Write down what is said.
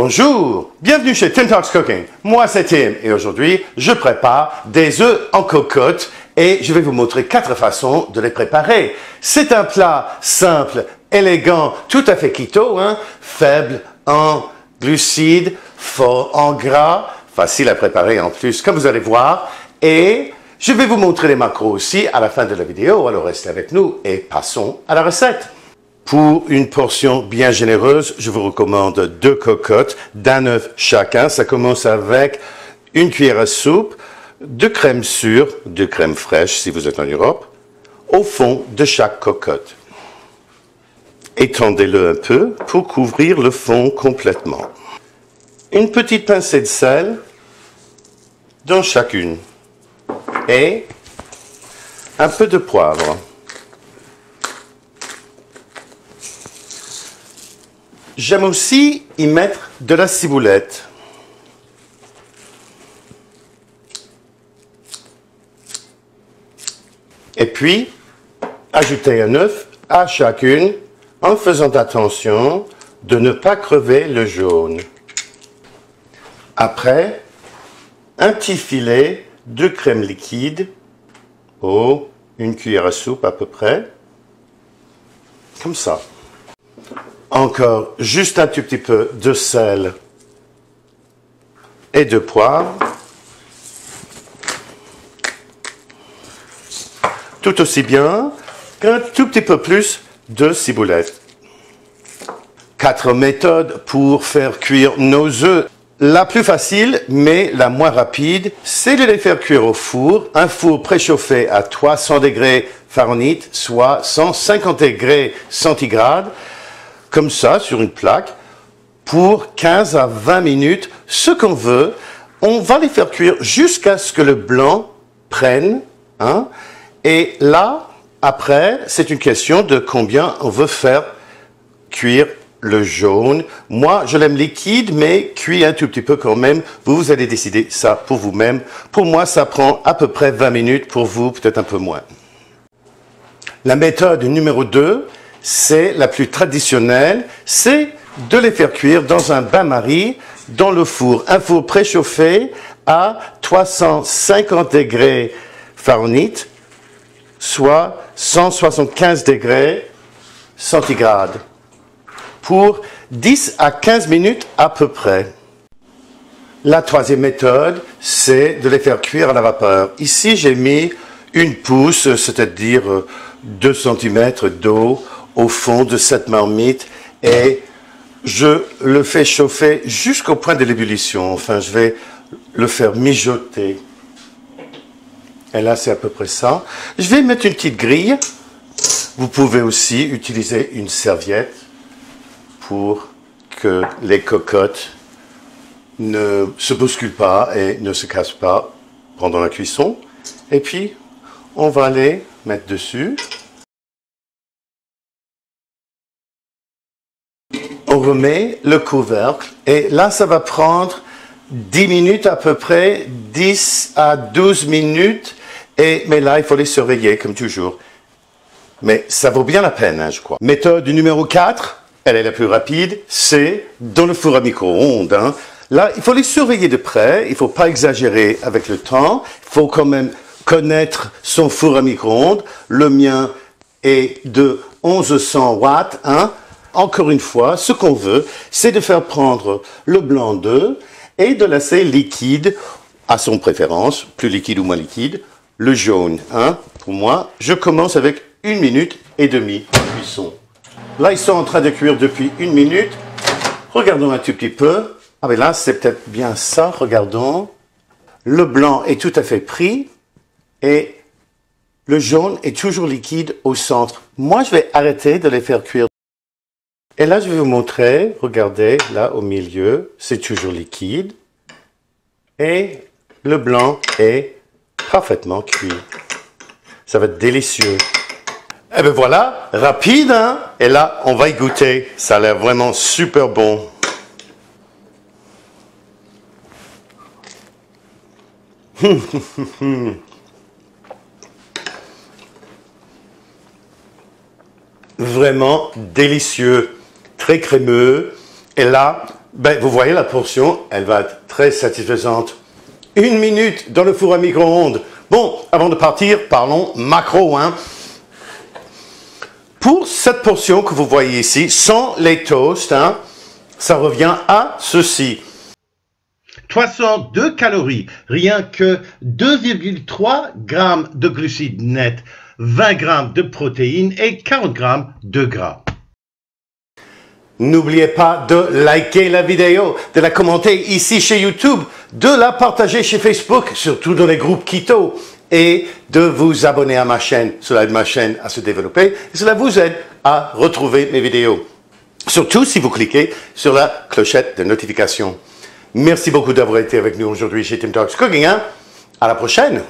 Bonjour, bienvenue chez Tim Talks Cooking. Moi c'est Tim et aujourd'hui je prépare des œufs en cocotte et je vais vous montrer 4 façons de les préparer. C'est un plat simple, élégant, tout à fait keto, faible en glucides, fort en gras, facile à préparer en plus comme vous allez voir. Et je vais vous montrer les macros aussi à la fin de la vidéo, alors restez avec nous et passons à la recette. Pour une portion bien généreuse, je vous recommande 2 cocottes d'un œuf chacun. Ça commence avec une cuillère à soupe de crème sûre, de crème fraîche si vous êtes en Europe, au fond de chaque cocotte. Étendez-le un peu pour couvrir le fond complètement. Une petite pincée de sel dans chacune et un peu de poivre. J'aime aussi y mettre de la ciboulette. Et puis, ajouter un œuf à chacune en faisant attention de ne pas crever le jaune. Après, un petit filet de crème liquide, une cuillère à soupe à peu près, comme ça. Encore juste un tout petit peu de sel et de poivre. Tout aussi bien qu'un tout petit peu plus de ciboulette. 4 méthodes pour faire cuire nos œufs. La plus facile, mais la moins rapide, c'est de les faire cuire au four. Un four préchauffé à 300 degrés Fahrenheit, soit 150 degrés centigrades. Comme ça, sur une plaque, pour 15 à 20 minutes, ce qu'on veut. On va les faire cuire jusqu'à ce que le blanc prenne. Et là, après, c'est une question de combien on veut faire cuire le jaune. Moi, je l'aime liquide, mais cuit un tout petit peu quand même. Vous allez décider ça pour vous-même. Pour moi, ça prend à peu près 20 minutes. Pour vous, peut-être un peu moins. La méthode numéro 2, c'est la plus traditionnelle, c'est de les faire cuire dans un bain-marie, dans le four. Un four préchauffé à 350 degrés Fahrenheit, soit 175 degrés centigrades, pour 10 à 15 minutes à peu près. La troisième méthode, c'est de les faire cuire à la vapeur. Ici, j'ai mis une pousse, c'est-à-dire 2 cm d'eau, au fond de cette marmite et je le fais chauffer jusqu'au point de l'ébullition. Enfin, je vais le faire mijoter. Et là, c'est à peu près ça. Je vais mettre une petite grille. Vous pouvez aussi utiliser une serviette pour que les cocottes ne se bousculent pas et ne se cassent pas pendant la cuisson. Et puis, on va les mettre dessus. On remet le couvercle et là, ça va prendre 10 minutes à peu près, 10 à 12 minutes. Mais là, il faut les surveiller comme toujours. Mais ça vaut bien la peine, je crois. Méthode numéro 4, elle est la plus rapide, c'est dans le four à micro-ondes. Là, il faut les surveiller de près, il ne faut pas exagérer avec le temps. Il faut quand même connaître son four à micro-ondes. Le mien est de 1100 watts, Encore une fois, ce qu'on veut, c'est de faire prendre le blanc d'œuf et de laisser liquide, à son préférence, plus liquide ou moins liquide, le jaune. Pour moi, je commence avec 1 minute et demie de cuisson. Là, ils sont en train de cuire depuis 1 minute. Regardons un tout petit peu. Mais là, c'est peut-être bien ça, regardons. Le blanc est tout à fait pris et le jaune est toujours liquide au centre. Moi, je vais arrêter de les faire cuire. Et là, je vais vous montrer, regardez, là au milieu, c'est toujours liquide. Et le blanc est parfaitement cuit. Ça va être délicieux. Et bien voilà, rapide, Et là, on va y goûter. Ça a l'air vraiment super bon. Vraiment délicieux. Très crémeux. Et là, ben, vous voyez la portion, elle va être très satisfaisante. 1 minute dans le four à micro-ondes. Bon, avant de partir, parlons macro, hein. Pour cette portion que vous voyez ici, sans les toasts, hein, ça revient à ceci. 302 calories, rien que 2,3 grammes de glucides nets, 20 grammes de protéines et 40 grammes de gras. N'oubliez pas de liker la vidéo, de la commenter ici chez YouTube, de la partager chez Facebook, surtout dans les groupes keto, et de vous abonner à ma chaîne. Cela aide ma chaîne à se développer et cela vous aide à retrouver mes vidéos. Surtout si vous cliquez sur la clochette de notification. Merci beaucoup d'avoir été avec nous aujourd'hui chez Tim Talks Cooking. À la prochaine!